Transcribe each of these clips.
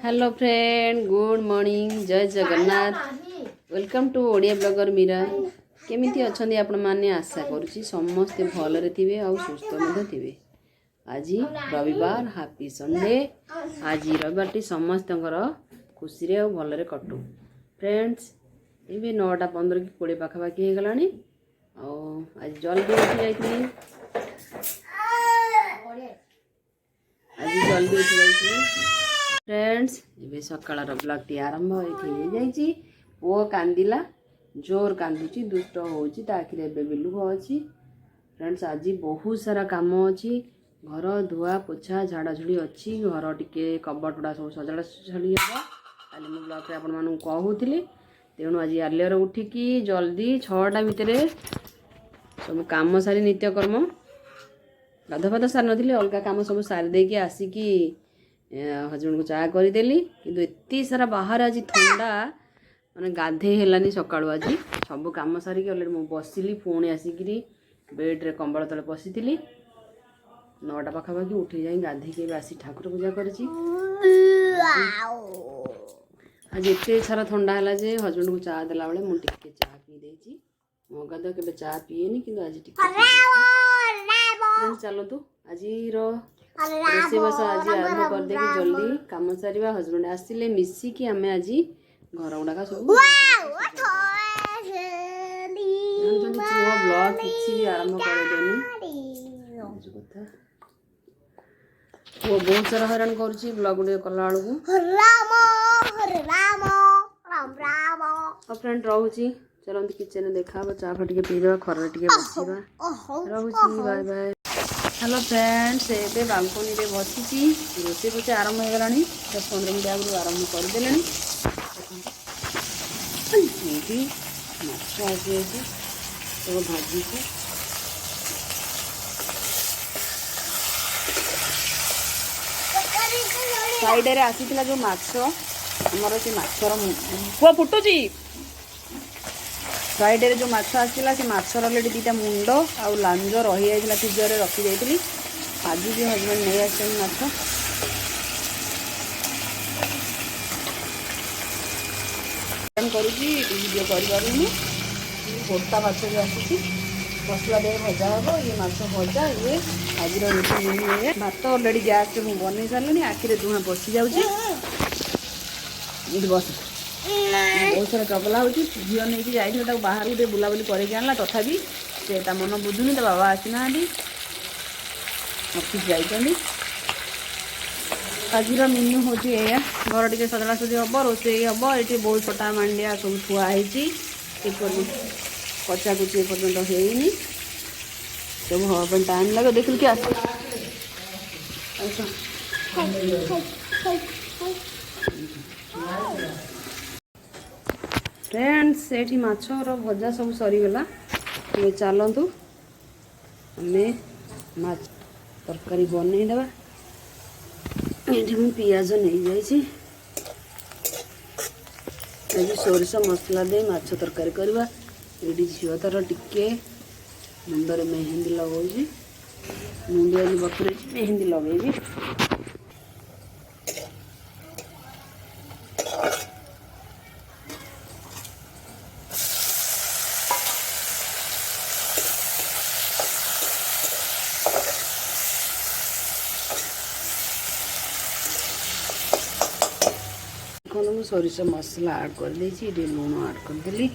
Hello friend, good morning, जय Jagannath. Welcome to Odia blogger Meera. केमिति अछंदी आपण माने? आशा करूची समस्ते भलरे थिबे और सुस्थ मधे थिबे। आज रविवार, हैप्पी संडे। आज रविवारटी समस्तंकर खुशी रे और भलरे कटू। फ्रेंड्स, ये 9:15 कि 20 पाखापाखि हो गलानी। आज जल्दी उठी जाइए, आज जल्दी उठी जाइए फ्रेंड्स। ये सकाळ ब्लॉग टी आरंभ हो पुओ कांदिला, जोर कांदुची, दुष्ट होची, आखिर एवं लुह अच्छी। फ्रेंड्स, आज बहुत सारा काम अच्छी। घर धुआ पोछा झाड़ाझुड़ी अच्छी। घर टिके कबट गुड़ा सब सजाड़ा सजाड़ी हम कल मुझे ब्लॉग में आपण कहूली। तेणु आज आर्लियर उठिकी जल्दी 6टा भितर सब कम सारी नित्यकर्म गाधफाध सारी नी अलग कम सब सारी देकी आसिकी हजबैंड को चाह करदेली। कि एत सारा बाहर आज थंडा मैंने गाधे हेलानी। सका आज सब कम सारिकी अलरेडी मुझे बसिली। पुणी आसिक बेड्रे कंबल तले पशि 9टा पाखापाखि उठी जा गाधे आसी ठाकुर पूजा करी। आज एत सारा थंडा है जे हजबैंड को चाह देला बेले मुझे टिके चाह पी देची। मो गाध के चाह पीएनी कि आज चलतु आज रोसे बस आज आरंभ करदे कि जल्दी कम सारा। हजबैंड आसिले मिसिकी आम आज घर गुड़ाक सब ब्लॉग किसी भी आरंभ करदेनी कथा। वो बहुत सारा हैरान करुच्ची ब्लॉग गुड़े कला बेलू। फ्रेंड रोची चलते किचन देखा चाह टे पीवा खर टे बसवा रोची। Bye bye. हेलो फ्रेंड्स, ये बालकोनी रे बसी रोसे पोचे आरंभ हो गला। 10-15 मिनट आगु आरंभ करदे। माछ आसी सब भाजी साइड रे आसी जो माछ आमर से माछर पुआ फुटुची। फ्राइडे जो माछ आसला से माछर अलरेडी 2टा मुंड आ लांज रही जाइए फ्रिजर में रखी जाइए। आज भी हजबैंड नहीं आस माछ करुँगी वीडियो कर गोटा माछ भी आसी मसला दे भजा हम। ये माछ भजा ये आज रोटी भात अलरेडी गैस मुझे बन सारे। आखिरे धुआं पशि जाऊँगी बस बहुत सारा चगला हो। झील नहीं जाइए बाहर गोटे बुलाबुली करला तथापि से मन बुझुनी। तो बाबा आसी ना ऑफिस जाइए। आज मेन्यू हूँ या घर टे सजड़ा सजी हम रोसे हम। ये बहुत छोटा मांडिया सब थुआई कचा कुची एपर्तंत होनी सब हाँ टाइम लगे। देख क्या फ्रेंड्स, ये माछर भजा सब सरीगला। चलतु आम माछ तरकारी बनईदे। ये मुझे पियाज नहीं जाइए सोरिष मसला दे माछ तरकारी करवा। ये झील तार टिके मुंडे मेहंदी लगे। मुंडे आज बतुरे मेहंदी लगे। मुझे सोरिष मसला आड कर दे लुण आड करदेली।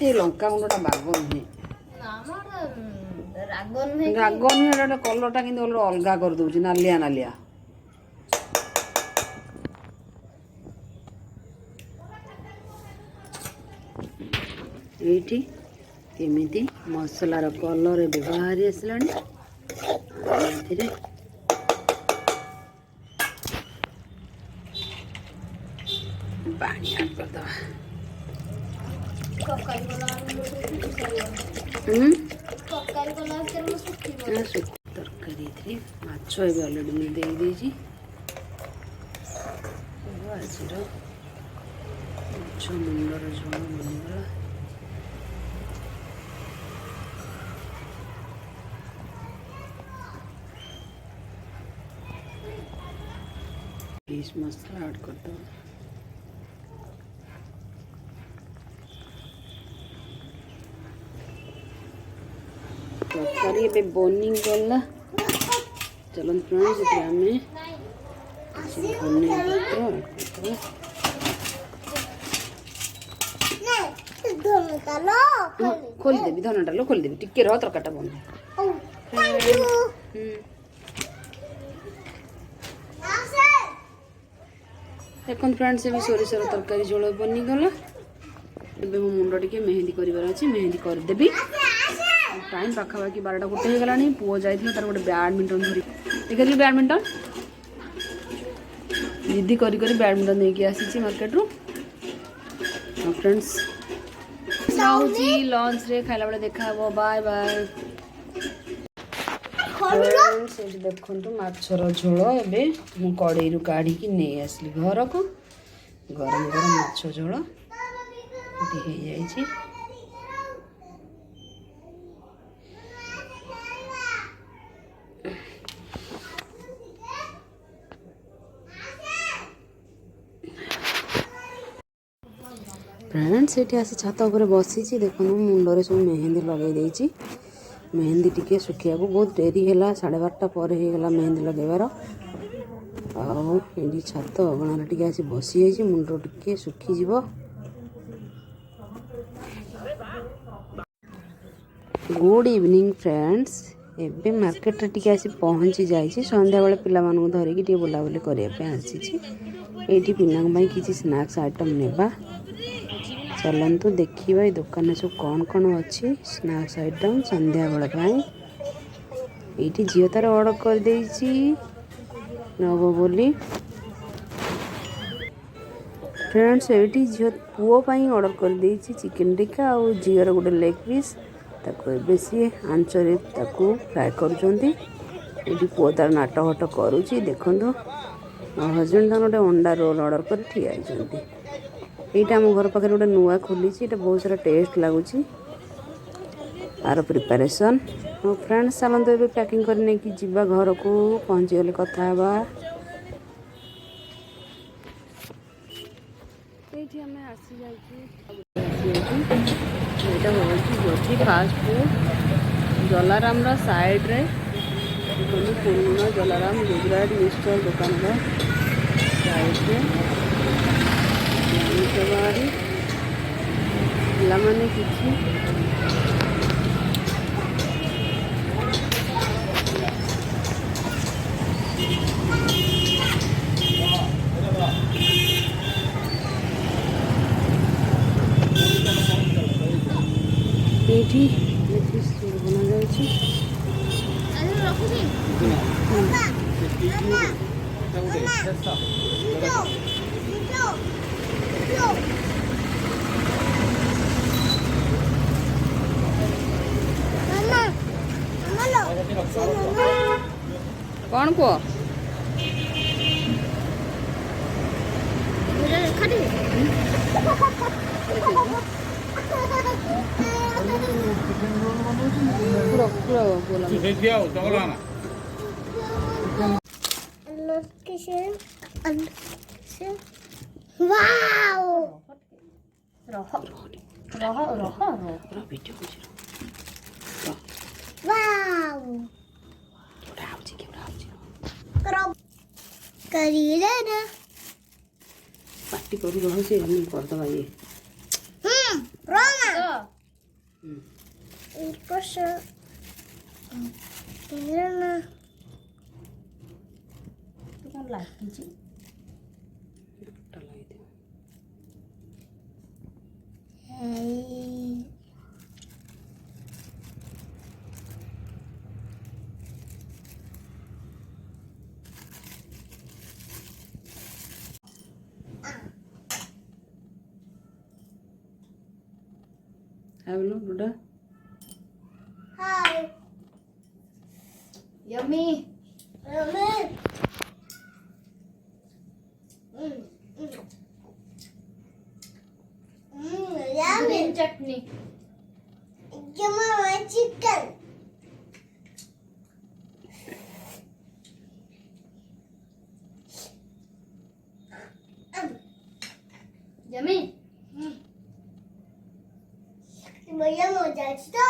ये लंका गुंडा बाग नुहे राग नुहे कलरटा कि अलग कर दूसरी नालिया नालिया। ये केमिति मसलार कलर व्यवहार आसला। पानी आड करदे तरकारी थी माछ ए अलरेडी मुझे देदेजी। आज माछ मुंडर झोल बनीगला। फिश मसाला ऐड कर दो। तरकारी ए बनी गला। चलो फ्रेंड्स ये हमें धनिया पत्र खोल देवी धन डालो खोल देवी टिके रह तरकाटा बन देखो फ्रेंड्स भी सोरिषर तरकारी झोल बनीगला। ଏବେ ମୋ ମୁଣ୍ଡ ଟିକେ ମେହେନ୍ଦି କରିବାର ଅଛି ମେହେନ୍ଦି କରିଦେବି। टाइम पाखापाखि 12टा गोटे हो गलानी। पुओ जाइए तार गोटे बैडमिंटन धरी देखिए बैडमिंटन जिद्दी करी बैडमिंटन लेके आसी मार्केट रू। फ्रेंड्स जाऊँगी लंच रे खाइला बेले देखा हे बाय बाय। फ्रेंड्स ये देखो माछर झोल एबे मु कड़े रू काढ़ी नहीं आसली घर को गरम गरम माछ झोल ये हो जाए। फ्रेंड्स ये आसी छात उपर बसी देखो मुंडे सब मेहंदी लगे मेहंदी टिके सुखिया को बहुत डेरी है 12:30 पर होगा मेहंदी लगेबार। आी छात अगणार टे आसी बसी जाइए मुंड टिके सुखीज। गुड इवनिंग फ्रेंड्स एबे मार्केट रे टिके आसी पहुँची जाइए संध्या बेले पिला मानू धरिकी टिके बुलाबुली करने आसी ये पिना किसी स्नैक्स आइटम नेबा। चलतु देखा ये दुकान सब कौन कौन अच्छी स्नैक्स आइटम संध्या बेले ये झील तार ऑर्डर कर नब बोली। फ्रेंड्स ये झील पुओ ऑर्डर कर चिकेन टिक्का और झीर गोटे लेग पीस ताको सी आंचरे फ्राए कर पुओ तार नाट हट करुच्ची देखो हजबैंड गोटे अंडा रोल ऑर्डर कर ठिया यहाँ आम घर पाखे गोटे नुआ खोली बहुत सारा टेस्ट लगुच आर प्रिपरेशन। फ्रेंड्स चलते ये पैकिंग करने की जीवा घर को पहुँची गले कथा ज्योति फास्ट फूड जलाराम साइड रे पूर्ण जलाराम गुजरात मिक्सचर दुकान साइड रे पिलाने किसी बना जाए कौन को पार्टी कर रहा से हम कर दबा ये Have a look, Buddha. Hi. Yummy. Yummy. Yummy. Green chutney. Give me my chicken. Yummy. Baya mojito.